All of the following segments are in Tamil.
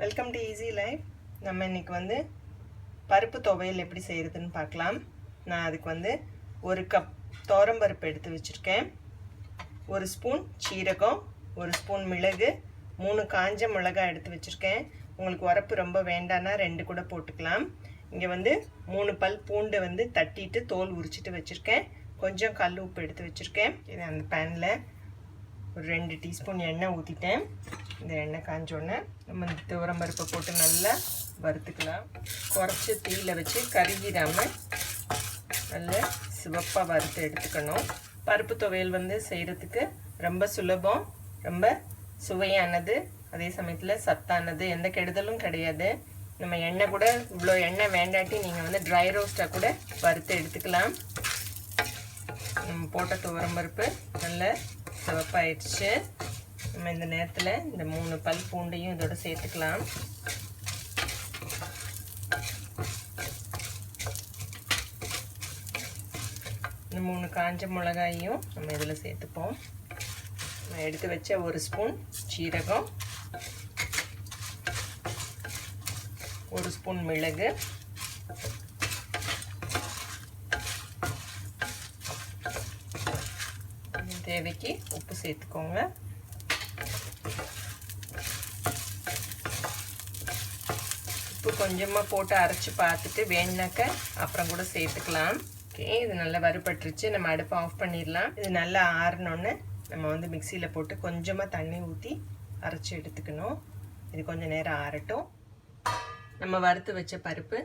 Welcome to easy life. நம்ம இன்றைக்கி வந்து பருப்பு துவையல் எப்படி செய்கிறதுன்னு பார்க்கலாம். நான் அதுக்கு வந்து 1 கப் துவரம்பருப்பு எடுத்து வச்சுருக்கேன், 1 ஸ்பூன் சீரகம், 1 ஸ்பூன் மிளகு, 3 காஞ்ச மிளகாய் எடுத்து வச்சுருக்கேன். உங்களுக்கு உரப்பு ரொம்ப வேண்டான்னா 2 கூட போட்டுக்கலாம். இங்கே வந்து 3 பல் பூண்டு வந்து தட்டிட்டு தோல் உரிச்சிட்டு வச்சுருக்கேன். கொஞ்சம் கல் உப்பு எடுத்து வச்சுருக்கேன். இது அந்த பேனில் ஒரு 2 டீஸ்பூன் எண்ணெய் ஊற்றிட்டேன். இந்த எண்ணெய் காஞ்சோடனே நம்ம இந்த துவரம்பருப்பை போட்டு நல்லா வறுத்துக்கலாம். குறைச்சி தீயில் வச்சு கருகிடாமல் நல்லா சிவப்பாக வறுத்து எடுத்துக்கணும். பருப்பு துவையல் வந்து செய்கிறதுக்கு ரொம்ப சுலபம், ரொம்ப சுவையானது, அதே சமயத்தில் சத்தானது, எந்த கெடுதலும் கிடையாது. நம்ம எண்ணெய் கூட இவ்வளோ எண்ணெய் வேண்டாட்டி நீங்கள் வந்து ட்ரை ரோஸ்ட்டாக கூட வறுத்து எடுத்துக்கலாம். நம்ம போட்ட துவரம்பருப்பு நல்லா சிவப்பாயிடுச்சு. நம்ம இந்த நேரத்தில் இந்த 3 பல் பூண்டையும் இதோட சேர்த்துக்கலாம். இந்த 3 காஞ்ச மிளகாயும் நம்ம இதில் சேர்த்துப்போம். நான் எடுத்து வச்ச 1 ஸ்பூன் சீரகம், 1 ஸ்பூன் மிளகு, தேவைக்கு உப்பு சேர்த்துக்கோங்க. உப்பு கொஞ்சமாக போட்டு அரைச்சி பார்த்துட்டு வேணுனாக்க அப்புறம் கூட சேர்த்துக்கலாம். ஓகே, இது நல்லா வறுபட்டுருச்சு. நம்ம அடுப்பை ஆஃப் பண்ணிடலாம். இது நல்லா ஆறினோன்னு நம்ம வந்து மிக்சியில் போட்டு கொஞ்சமாக தண்ணி ஊற்றி அரைச்சி எடுத்துக்கணும். இது கொஞ்சம் நேரம் ஆறட்டும். நம்ம வறுத்து வச்ச பருப்பு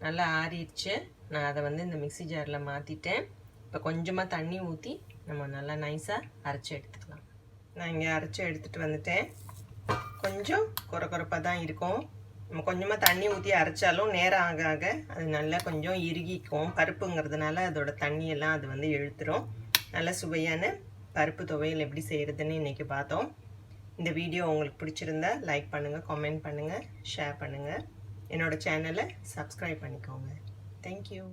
நல்லா ஆறிடுச்சு. நான் அதை வந்து இந்த மிக்சி ஜாரில் மாற்றிட்டேன். இப்போ கொஞ்சமாக தண்ணி ஊற்றி நம்ம நல்லா நைஸாக அரைச்சி எடுத்துக்கலாம். நான் இங்கே அரைச்சி எடுத்துகிட்டு வந்துட்டேன். கொஞ்சம் கொரப்பாக தான் இருக்கும். நம்ம கொஞ்சமாக தண்ணி ஊற்றி அரைச்சாலும் நேரம் ஆக ஆக அது நல்லா கொஞ்சம் இறுகிக்கும். பருப்புங்கிறதுனால அதோட தண்ணியெல்லாம் அது வந்து இழுத்துரும். நல்ல சுவையான பருப்பு துவையல் எப்படி செய்கிறதுன்னு இன்றைக்கி பார்த்தோம். இந்த வீடியோ உங்களுக்கு பிடிச்சிருந்தா லைக் பண்ணுங்கள், கமெண்ட் பண்ணுங்கள், ஷேர் பண்ணுங்கள். என்னோடய சேனலை சப்ஸ்கிரைப் பண்ணிக்கோங்க. தேங்க்யூ.